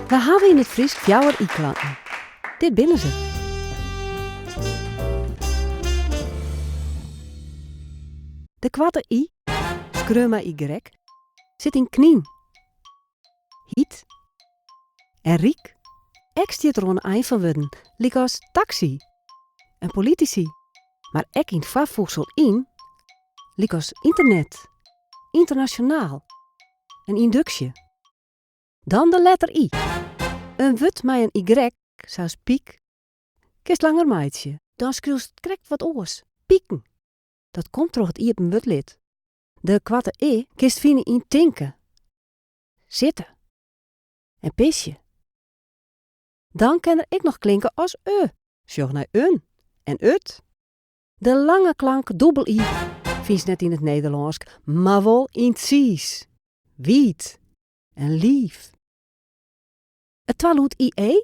We hebben in het Frysk fjouwer i-klanten. Dit binnen ze. De kwatte i, skreuma y, zit in knien. Hiet en riek. Ek stiet er een eind van worden, like als taxi en politici. Maar ek in het vaarvoegsel in, like als internet, internationaal en inductie. Dan de letter i. Een wut met een y, zoals piek, kist langer meidje. Dan schreeuwt krekt wat oors. Pieken. Dat komt door het i op een wutlid. De kwatte e kist vinden in tinken, zitten en pisje. Dan kan er ik nog klinken als Sjoch naar un en ut. De lange klank dubbel i vies net in het Nederlands, maar wel in het Cies. Wiet en lief. Het twaluut ie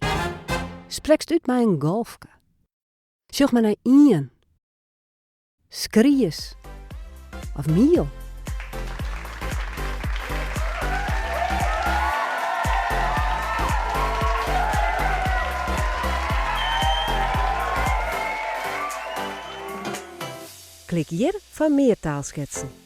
sprekst uit mij een golfke. Sjoch maar naar ien. Skries of miel. Klik hier voor meer taalschetsen.